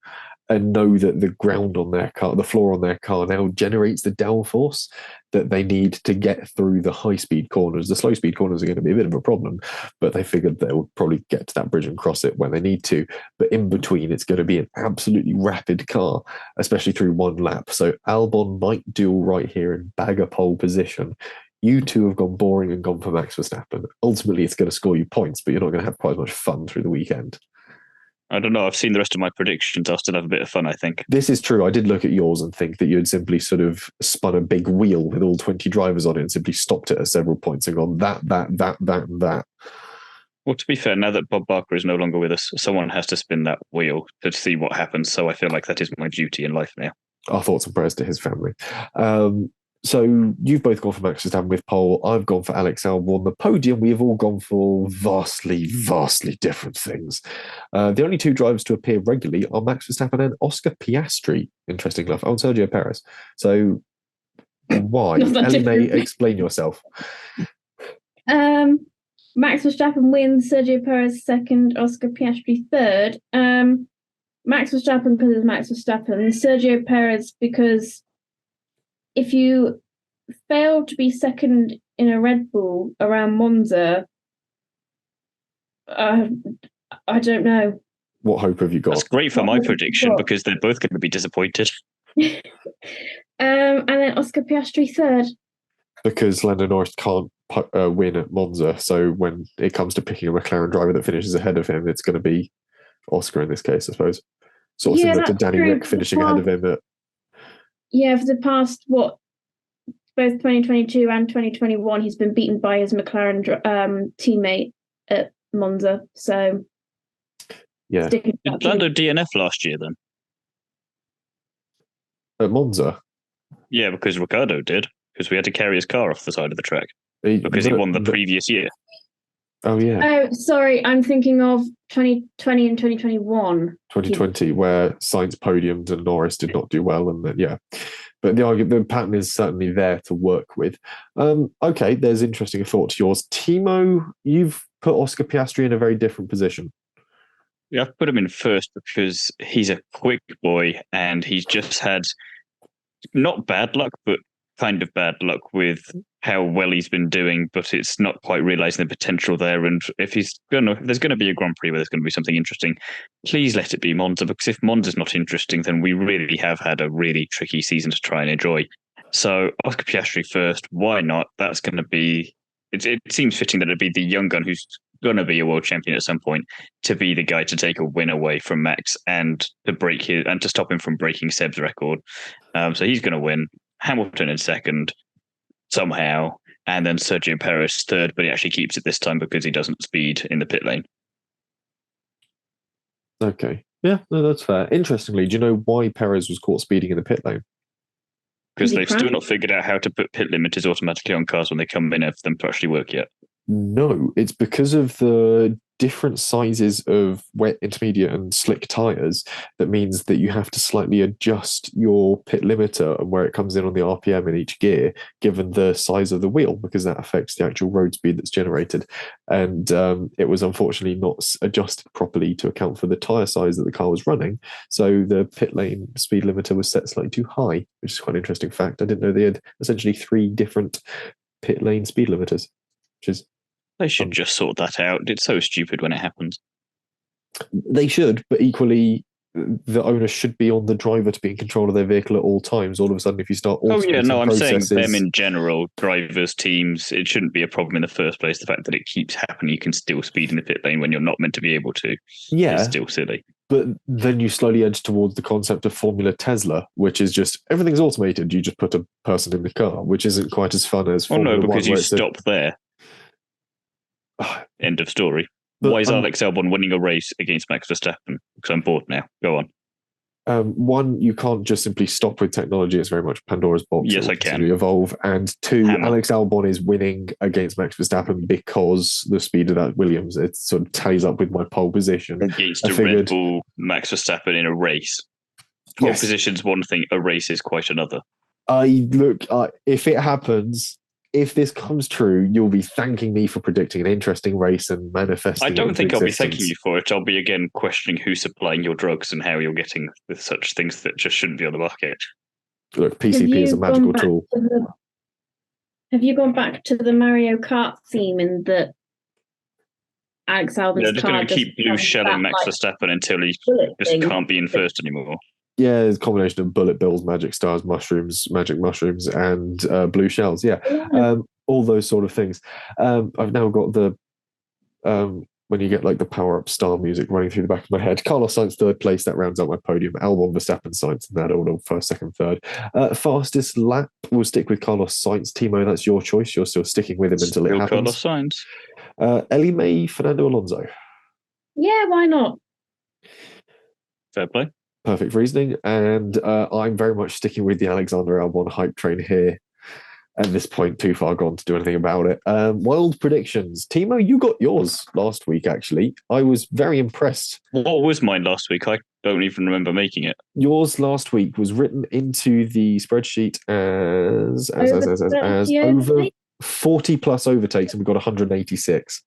Speaker 3: and know that the ground on their car, the floor on their car now generates the downforce that they need to get through the high-speed corners. The slow-speed corners are going to be a bit of a problem, but they figured they'll probably get to that bridge and cross it when they need to. But in between, it's going to be an absolutely rapid car, especially through one lap. So Albon might do all right here and bag a pole position. You two have gone boring and gone for Max Verstappen. Ultimately, it's going to score you points, but you're not going to have quite as much fun through the weekend.
Speaker 1: I don't know. I've seen the rest of my predictions. I'll still have a bit of fun, I think.
Speaker 3: This is true. I did look at yours and think that you had simply sort of spun a big wheel with all 20 drivers on it and simply stopped it at several points and gone that.
Speaker 1: Well, to be fair, now that Bob Barker is no longer with us, someone has to spin that wheel to see what happens. So I feel like that is my duty in life now.
Speaker 3: Our thoughts and prayers to his family. So you've both gone for Max Verstappen with pole. I've gone for Alex Albon on the podium. We have all gone for vastly, vastly different things. The only two drivers to appear regularly are Max Verstappen and Oscar Piastri. Interesting enough. On Sergio Perez. So why? Ellie May, explain yourself.
Speaker 2: Max Verstappen wins, Sergio Perez second, Oscar Piastri third. Max Verstappen because it's Max Verstappen, Sergio Perez because if you fail to be second in a Red Bull around Monza, I don't know.
Speaker 3: What hope have you got?
Speaker 1: That's great for
Speaker 2: What
Speaker 1: my
Speaker 2: hope have you
Speaker 1: prediction
Speaker 2: got?
Speaker 1: because they're both going to be disappointed.
Speaker 2: And then Oscar Piastri third.
Speaker 3: Because Lando Norris can't win at Monza, so when it comes to picking a McLaren driver that finishes ahead of him, it's going to be Oscar in this case, I suppose. Sort of similar to Danny
Speaker 2: true.
Speaker 3: Rick finishing ahead of him at...
Speaker 2: Yeah, for the past, both 2022 and 2021, he's been beaten by his McLaren teammate at Monza. So,
Speaker 3: yeah.
Speaker 1: Did Lando DNF last year then?
Speaker 3: At Monza?
Speaker 1: Yeah, because Ricciardo did, because we had to carry his car off the side of the track because he won the previous year.
Speaker 3: Oh, yeah.
Speaker 2: Oh, sorry, I'm thinking of 2020 and 2021.
Speaker 3: 2020, where Sainz podiumed and Norris did not do well, and then, yeah. But the pattern is certainly there to work with. Okay, there's interesting thoughts yours. Timo, you've put Oscar Piastri in a very different position.
Speaker 1: Yeah, I've put him in first because he's a quick boy and he's just had not bad luck, but kind of bad luck with how well he's been doing, but it's not quite realizing the potential there. And if there's going to be a Grand Prix where there's going to be something interesting, please let it be Monza, because if Monza's not interesting, then we really have had a really tricky season to try and enjoy. So Oscar Piastri first, why not? That's going to be, it seems fitting that it'd be the young gun who's going to be a world champion at some point to be the guy to take a win away from Max and to stop him from breaking Seb's record. So he's going to win. Hamilton in second somehow, and then Sergio Perez third, but he actually keeps it this time because he doesn't speed in the pit lane.
Speaker 3: Okay. Yeah, no, that's fair. Interestingly, do you know why Perez was caught speeding in the pit lane?
Speaker 1: Because they've still not figured out how to put pit limiters automatically on cars when they come in for them to actually work yet.
Speaker 3: No, it's because of the different sizes of wet, intermediate, and slick tyres. That means that you have to slightly adjust your pit limiter and where it comes in on the RPM in each gear, given the size of the wheel, because that affects the actual road speed that's generated. And it was unfortunately not adjusted properly to account for the tyre size that the car was running. So the pit lane speed limiter was set slightly too high, which is quite an interesting fact. I didn't know they had essentially 3 different pit lane speed limiters, which is...
Speaker 1: They should just sort that out. It's so stupid when it happens.
Speaker 3: They should, but equally, the onus should be on the driver to be in control of their vehicle at all times. All of a sudden, if you start automating
Speaker 1: I'm saying them in general, drivers, teams, it shouldn't be a problem in the first place. The fact that it keeps happening, you can still speed in the pit lane when you're not meant to be able to.
Speaker 3: Yeah,
Speaker 1: it's still silly.
Speaker 3: But then you slowly edge towards the concept of Formula Tesla, which is just everything's automated. You just put a person in the car, which isn't quite as fun as Formula
Speaker 1: no, because
Speaker 3: One,
Speaker 1: you stop there. End of story. But, why is Alex Albon winning a race against Max Verstappen? Because I'm bored now. Go on.
Speaker 3: One, you can't just simply stop with technology. It's very much Pandora's box.
Speaker 1: Yes, I can.
Speaker 3: Evolve. And 2, Alex Albon is winning against Max Verstappen because the speed of that Williams, it sort of tallies up with my pole position.
Speaker 1: Against a Red Bull, Max Verstappen in a race. Pole position's one thing, a race is quite another.
Speaker 3: If it happens... If this comes true, you'll be thanking me for predicting an interesting race and manifesting.
Speaker 1: I don't think I'll be thanking you for it. I'll be again questioning who's supplying your drugs and how you're getting with such things that just shouldn't be on the market.
Speaker 3: Look, PCP is a magical tool.
Speaker 2: Have you gone back to the Mario Kart theme in that Alex Albon's
Speaker 1: They're just going to keep blue shelling Max Verstappen until he just can't be in first anymore.
Speaker 3: Yeah, it's a combination of bullet bills, magic stars, mushrooms, magic mushrooms, and blue shells. Yeah, all those sort of things. I've now got the when you get like the power up star music running through the back of my head. Carlos Sainz third place, that rounds out my podium. Albon, Verstappen, Sainz in that order, first, second, third. Fastest lap, we'll stick with Carlos Sainz. Timo, that's your choice. You're still sticking with him until it happens.
Speaker 1: Carlos Sainz.
Speaker 3: Ellie May, Fernando Alonso.
Speaker 2: Yeah, why not?
Speaker 1: Fair play.
Speaker 3: Perfect reasoning. And I'm very much sticking with the Alexander Albon hype train here. At this point, too far gone to do anything about it. Wild predictions. Timo, you got yours last week, actually. I was very impressed.
Speaker 1: What was mine last week? I don't even remember making it.
Speaker 3: Yours last week was written into the spreadsheet as over 40 plus overtakes, and we got 186.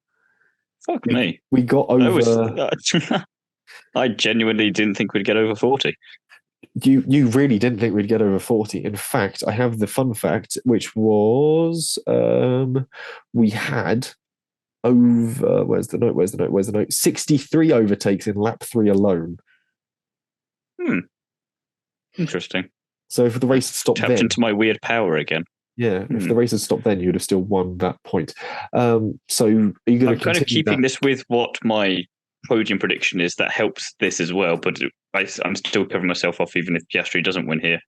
Speaker 1: Fuck me.
Speaker 3: We got over...
Speaker 1: I genuinely didn't think we'd get over 40.
Speaker 3: You really didn't think we'd get over 40. In fact, I have the fun fact, which was we had over. Where's the note? 63 overtakes in lap 3 alone.
Speaker 1: Interesting.
Speaker 3: So if the race had stopped
Speaker 1: Tapped
Speaker 3: then,
Speaker 1: into my weird power again.
Speaker 3: yeah, if the race had stopped then, you'd have still won that point. So are you going to
Speaker 1: I'm kind of keeping
Speaker 3: that?
Speaker 1: this with what my podium prediction is. That helps this as well, but I'm still covering myself off even if Piastri doesn't win here.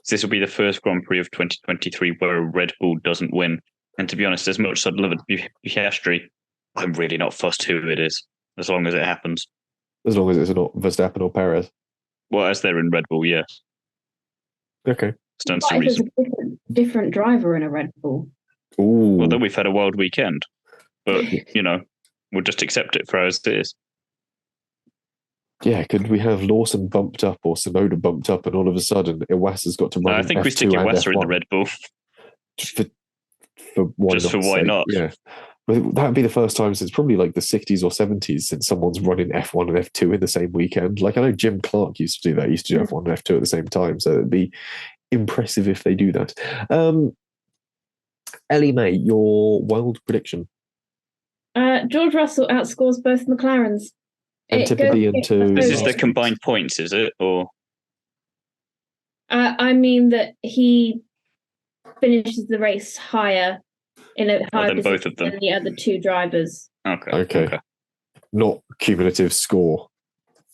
Speaker 1: So this will be the first Grand Prix of 2023 where a Red Bull doesn't win. And to be honest, as much as I'd love it, Piastri, I'm really not fussed who it is, as long as it happens.
Speaker 3: As long as it's not Verstappen or Perez.
Speaker 1: Well, as they're in Red Bull, yes.
Speaker 3: Okay.
Speaker 2: What if there's a different driver in a Red Bull?
Speaker 3: Ooh.
Speaker 1: Well, then we've had a wild weekend. But, we'll just accept it for as it is.
Speaker 3: Yeah, could we have Lawson bumped up or Tsunoda bumped up and all of a sudden Iwasa's got to run
Speaker 1: I think
Speaker 3: F2
Speaker 1: we stick Iwasa in the Red Bull.
Speaker 3: For
Speaker 1: why not?
Speaker 3: Yeah. But that would be the first time since probably like the 60s or 70s since someone's running F1 and F2 in the same weekend. Like I know Jim Clark used to do that. He used to do F1 and F2 at the same time. So it'd be impressive if they do that. Ellie May, your wild prediction?
Speaker 2: George Russell outscores both McLarens.
Speaker 3: And
Speaker 1: this is the combined points, is it? Or
Speaker 2: I mean that he finishes the race higher in a higher
Speaker 1: than both of them
Speaker 2: than the other two drivers.
Speaker 1: Okay.
Speaker 3: Not cumulative score.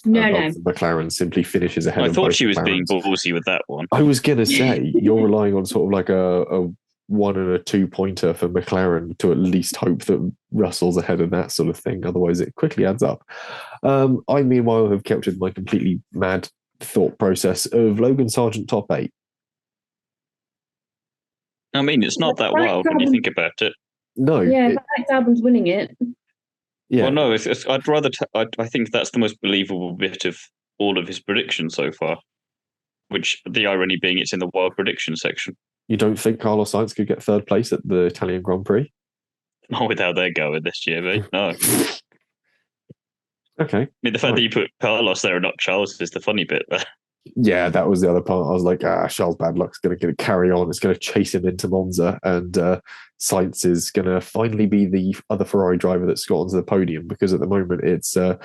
Speaker 2: No.
Speaker 3: McLaren simply finishes ahead.
Speaker 1: I
Speaker 3: of
Speaker 1: thought
Speaker 3: both
Speaker 1: she was
Speaker 3: McLarens.
Speaker 1: being ballsy with that one.
Speaker 3: I was gonna say you're relying on sort of like a 1 and a 2 pointer for McLaren to at least hope that Russell's ahead of that sort of thing. Otherwise, it quickly adds up. I meanwhile have kept with my completely mad thought process of Logan Sargent top 8.
Speaker 1: I mean, it's not that wild when you think about it.
Speaker 3: No.
Speaker 2: Yeah, Alex Albon's winning it.
Speaker 3: Yeah.
Speaker 1: Well, no, I'd rather. I think that's the most believable bit of all of his predictions so far. Which the irony being, it's in the wild prediction section.
Speaker 3: You don't think Carlos Sainz could get third place at the Italian Grand Prix?
Speaker 1: Not with how they're going this year, mate. No.
Speaker 3: Okay.
Speaker 1: I mean, the fact that you put Carlos there and not Charles is the funny bit there.
Speaker 3: Yeah, that was the other part. I was like, Charles bad luck's going to carry on. It's going to chase him into Monza, and Sainz is going to finally be the other Ferrari driver that's got onto the podium, because at the moment it's not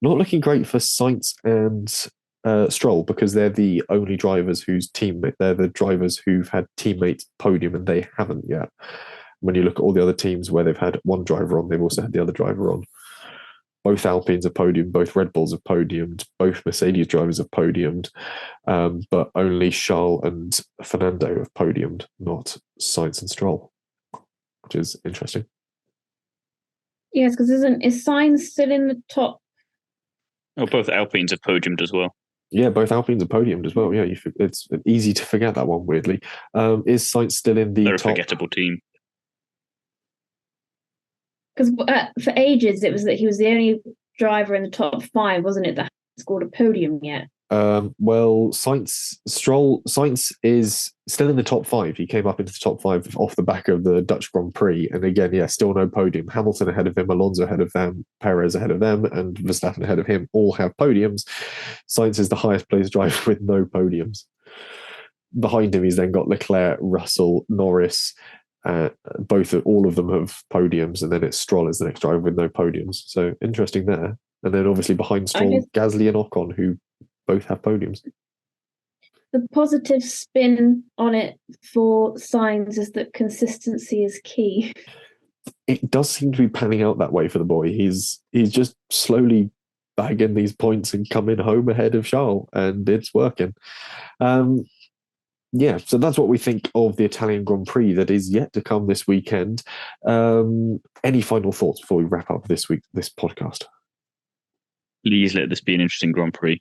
Speaker 3: looking great for Sainz and Stroll, because they're the only drivers they're the drivers who've had teammates podium and they haven't yet. When you look at all the other teams where they've had one driver on, they've also had the other driver on. Both Alpines have podiumed, both Red Bulls have podiumed, both Mercedes drivers have podiumed, but only Charles and Fernando have podiumed, not Sainz and Stroll, which is interesting.
Speaker 2: Yes, because is Sainz still in the top?
Speaker 1: Oh, both Alpines have podiumed as well.
Speaker 3: Yeah, both Alpines are podiumed as well. Yeah, it's easy to forget that one, weirdly. Is Sainz still in the
Speaker 1: They're
Speaker 3: top?
Speaker 1: A forgettable team.
Speaker 2: Because for ages, it was that he was the only driver in the top 5, wasn't it, that hadn't scored a podium yet?
Speaker 3: Well, Sainz is still in the top 5. He came up into the top 5 off the back of the Dutch Grand Prix. And again, yeah, still no podium. Hamilton ahead of him, Alonso ahead of them, Perez ahead of them, and Verstappen ahead of him. All have podiums. Sainz is the highest placed driver with no podiums. Behind him, he's then got Leclerc, Russell, Norris. All of them have podiums, and then it's Stroll as the next driver with no podiums. So interesting there. And then obviously behind Stroll, Gasly and Ocon, who both have podiums.
Speaker 2: The positive spin on it for Sainz is that consistency is key.
Speaker 3: It does seem to be panning out that way for the boy. He's just slowly bagging these points and coming home ahead of Charles, and it's working. Yeah, so that's what we think of the Italian Grand Prix that is yet to come this weekend. Any final thoughts before we wrap up this podcast?
Speaker 1: Please let this be an interesting Grand Prix.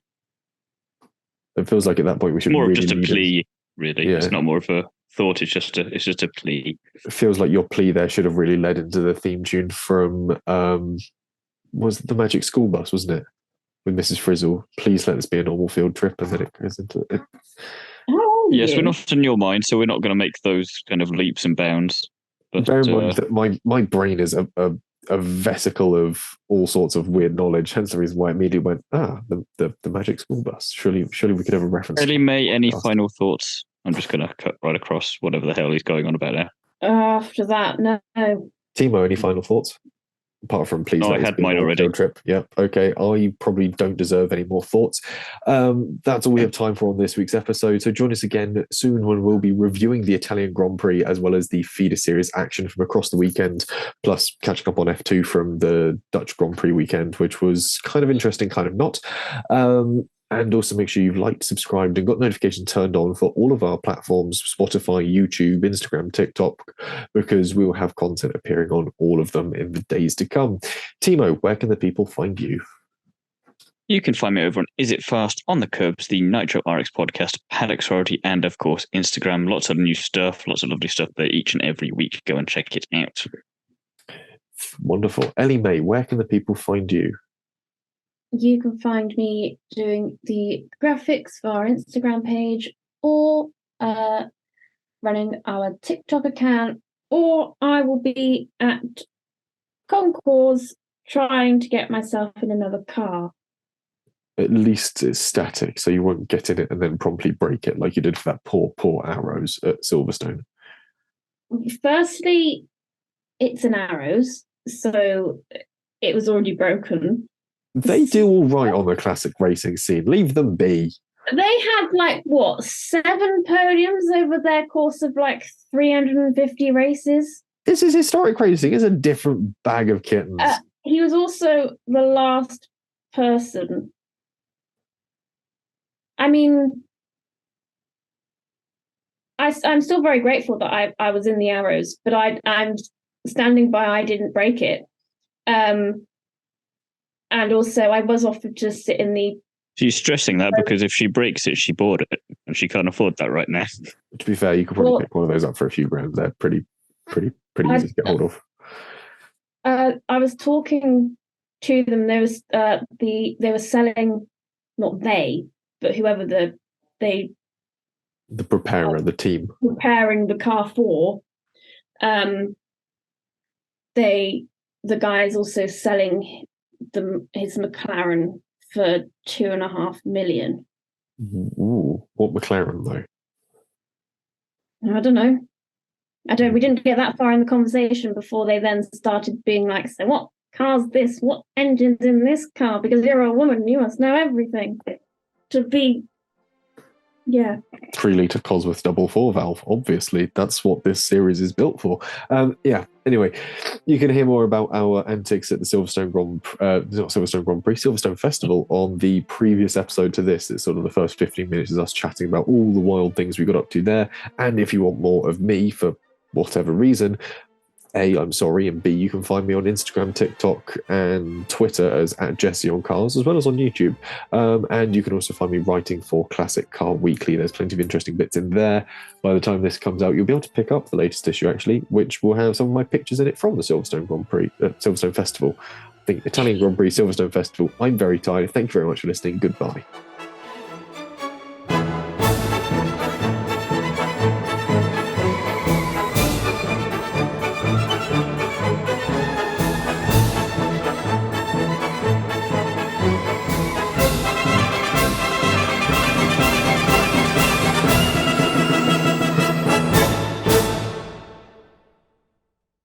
Speaker 3: It feels like at that point we should
Speaker 1: more
Speaker 3: really
Speaker 1: of just a plea, really. Yeah. It's not more of a thought. It's just a plea.
Speaker 3: It feels like your plea there should have really led into the theme tune from was the Magic School Bus, wasn't it? With Mrs. Frizzle. Please let this be a normal field trip, and then it goes into it.
Speaker 1: Yes, we're not in your mind, so we're not going to make those kind of leaps and bounds. But,
Speaker 3: bear in mind that my brain is a vesicle of all sorts of weird knowledge. Hence the reason why I immediately went, the Magic School Bus. Surely we could have a reference.
Speaker 1: Ellie May, any final thoughts? I'm just going to cut right across whatever the hell he's going on about now.
Speaker 2: After that, no.
Speaker 3: Timo, any final thoughts? Apart from please,
Speaker 1: Oh, I
Speaker 3: let us
Speaker 1: had
Speaker 3: be on
Speaker 1: mine
Speaker 3: a
Speaker 1: already.
Speaker 3: road trip. Yep. Okay. I probably don't deserve any more thoughts. That's all we have time for on this week's episode. So join us again soon when we'll be reviewing the Italian Grand Prix as well as the feeder series action from across the weekend, plus catching up on F2 from the Dutch Grand Prix weekend, which was kind of interesting, kind of not. And also make sure you've liked, subscribed, and got notifications turned on for all of our platforms, Spotify, YouTube, Instagram, TikTok, because we will have content appearing on all of them in the days to come. Timo, where can the people find you?
Speaker 1: You can find me over on Is It Fast, On The Curbs, the Nitro RX podcast, Paddock Sorority, and of course, Instagram. Lots of new stuff, lots of lovely stuff there each and every week. Go and check it out.
Speaker 3: Wonderful. Ellie Mae, where can the people find you?
Speaker 2: You can find me doing the graphics for our Instagram page, or running our TikTok account, or I will be at Concours trying to get myself in another car.
Speaker 3: At least it's static, so you won't get in it and then promptly break it like you did for that poor Arrows at Silverstone.
Speaker 2: Firstly, it's an Arrows, so it was already broken.
Speaker 3: They do all right on the classic racing scene. Leave them be.
Speaker 2: They had 7 podiums over their course of 350 races.
Speaker 3: This is historic racing. It's a different bag of kittens.
Speaker 2: He was also the last person. I mean, I'm still very grateful that I was in the Arrows, but I'm standing by I didn't break it. And also, I was offered to sit in the...
Speaker 3: She's
Speaker 1: stressing that because if she breaks it, she bought it, and she can't afford that right now.
Speaker 3: To be fair, you could probably pick one of those up for a few grand. They're pretty easy to get hold of.
Speaker 2: I was talking to them. There was they were selling, not they, but whoever the
Speaker 3: preparer, the team
Speaker 2: preparing the car for. The guy is also selling his McLaren for $2.5 million.
Speaker 3: Ooh, what McLaren though?
Speaker 2: I don't know. We didn't get that far in the conversation before they then started being like, so what car's this? What engine's in this car? Because you're a woman, you must know everything. To be, yeah.
Speaker 3: 3-litre Cosworth 4 valve. Obviously, that's what this series is built for. Anyway, you can hear more about our antics at the Silverstone Silverstone Festival on the previous episode to this. It's sort of the first 15 minutes is us chatting about all the wild things we got up to there. And if you want more of me for whatever reason, A, I'm sorry, and B, you can find me on Instagram, TikTok, and Twitter as @JesseOnCars, as well as on YouTube. And you can also find me writing for Classic Car Weekly. There's plenty of interesting bits in there. By the time this comes out, you'll be able to pick up the latest issue, actually, which will have some of my pictures in it from the Silverstone Grand Prix, Silverstone Festival. I think Italian Grand Prix, Silverstone Festival. I'm very tired. Thank you very much for listening. Goodbye.